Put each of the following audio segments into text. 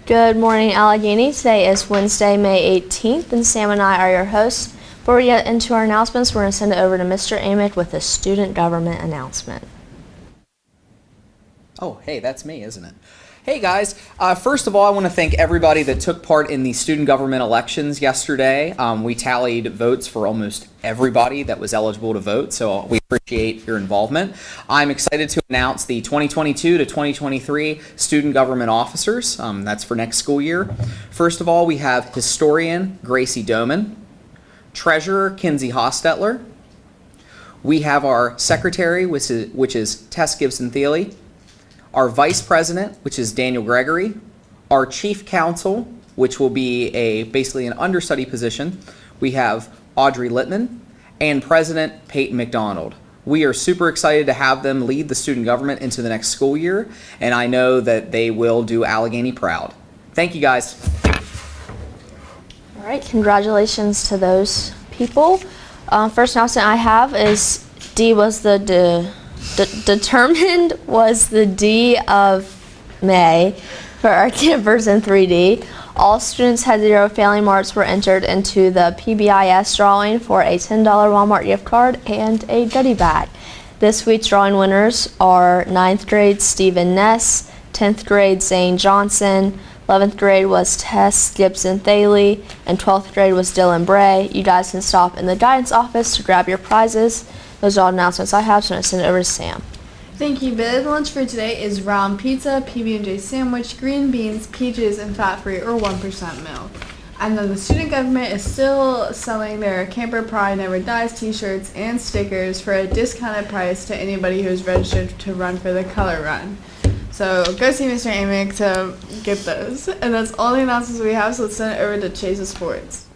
Good morning, Allegheny. Today is Wednesday, May 18th, and Sam and I are your hosts. Before we get into our announcements, we're going to send it over to Mr. Amick with a student government announcement. Oh, hey, that's me, isn't it? Hey guys, first of all, I want to thank everybody that took part in the student government elections yesterday. We tallied votes for almost everybody that was eligible to vote, so we appreciate your involvement. I'm excited to announce the 2022 to 2023 student government officers. That's for next school year. First of all, we have historian Gracie Doman, treasurer Kinsey Hostetler. We have our secretary, which is Tess Gibson-Thiele. Our vice president, which is Daniel Gregory, our chief counsel, which will be basically an understudy position, we have Audrey Littman, and President Peyton McDonald. We are super excited to have them lead the student government into the next school year, and I know that they will do Allegheny proud. Thank you, guys. All right, congratulations to those people. First announcement I have is D was determined was the D of May for our campers in 3D. All students had 0 failing marks were entered into the PBIS drawing for a $10 Walmart gift card and a goodie bag. This week's drawing winners are 9th grade Stephen Ness, 10th grade Zane Johnson, 11th grade was Tess Gibson-Thiele, and 12th grade was Dylan Bray. You guys can stop in the guidance office to grab your prizes. Those are all announcements I have, so I'm going to send it over to Sam. Thank you. Bid lunch for today is round pizza, PB&J sandwich, green beans, peaches, and fat-free or 1% milk. And then the student government is still selling their Camper Pride Never Dies t-shirts and stickers for a discounted price to anybody who's registered to run for the color run. So go see Mr. Amick to get those. And that's all the announcements we have, so let's send it over to Chase's Sports.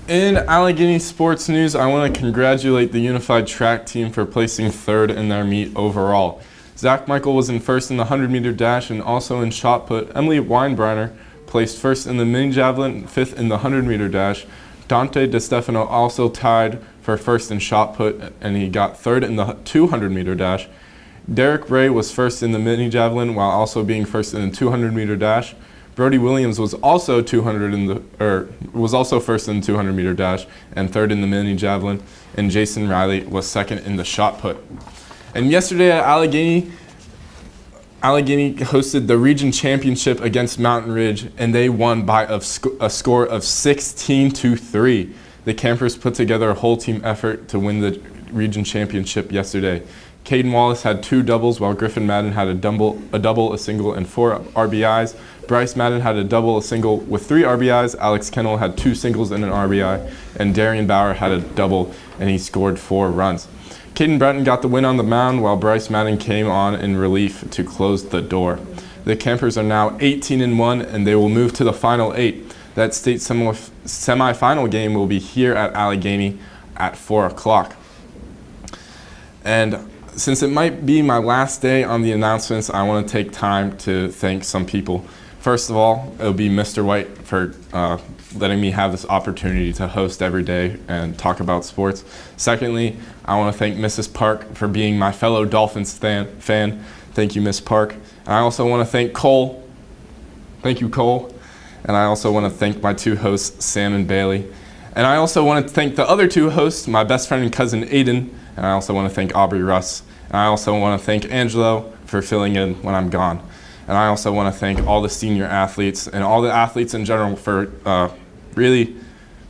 In Allegheny sports news, I want to congratulate the Unified Track team for placing 3rd in their meet overall. Zach Michael was in 1st in the 100-meter dash and also in shot put. Emily Weinbrenner placed 1st in the mini javelin, 5th in the 100-meter dash. Dante DeStefano also tied for 1st in shot put, and he got 3rd in the 200-meter dash. Derek Ray was 1st in the mini javelin while also being 1st in the 200-meter dash. Brody Williams was also 1st in the 200-meter dash and 3rd in the mini javelin, and Jason Riley was 2nd in the shot put. And yesterday at Allegheny hosted the region championship against Mountain Ridge, and they won by a score of 16-3. The campers put together a whole team effort to win the region championship yesterday. Caden Wallace had 2 doubles, while Griffin Madden had a double, a single, and 4 RBIs. Bryce Madden had a double, a single with 3 RBIs. Alex Kennel had 2 singles and an RBI. And Darian Bauer had a double, and he scored 4 runs. Caden Breton got the win on the mound, while Bryce Madden came on in relief to close the door. The Campers are now 18-1, and they will move to the final 8. That state semifinal game will be here at Allegheny at 4 o'clock. And since it might be my last day on the announcements, I want to take time to thank some people. First of all, it'll be Mr. White for letting me have this opportunity to host every day and talk about sports. Secondly, I want to thank Mrs. Park for being my fellow Dolphins fan. Thank you, Miss Park. And I also want to thank Cole. Thank you, Cole. And I also want to thank my 2 hosts, Sam and Bailey. And I also want to thank the other 2 hosts, my best friend and cousin, Aiden. And I also want to thank Aubrey Russ. And I also want to thank Angelo for filling in when I'm gone. And I also want to thank all the senior athletes and all the athletes in general for really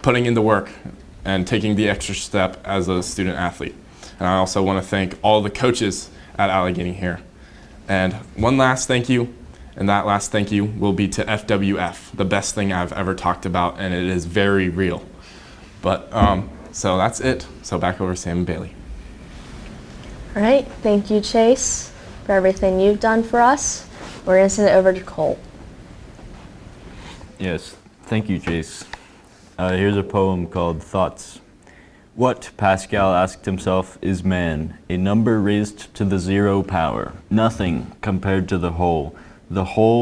putting in the work and taking the extra step as a student athlete. And I also want to thank all the coaches at Allegheny here. And one last thank you, and that last thank you will be to FWF, the best thing I've ever talked about, and it is very real. But so that's it. So back over to Sam and Bailey. All right, thank you, Chase, for everything you've done for us. We're going to send it over to Cole. Yes, thank you, Chase. Here's a poem called Thoughts. What, Pascal asked himself, is man? A number raised to the 0 power. Nothing compared to the whole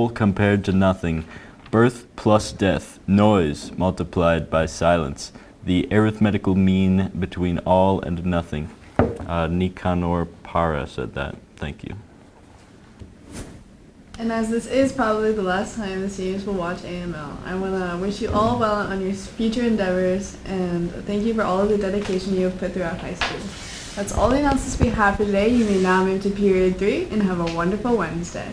compared to nothing. Birth plus death, noise multiplied by silence. The arithmetical mean between all and nothing. Nicanor Parra said that. Thank you. And as this is probably the last time the seniors will watch AML, I want to wish you all well on your future endeavors and thank you for all of the dedication you have put throughout high school. That's all the announcements we have for today. You may now move to period 3 and have a wonderful Wednesday.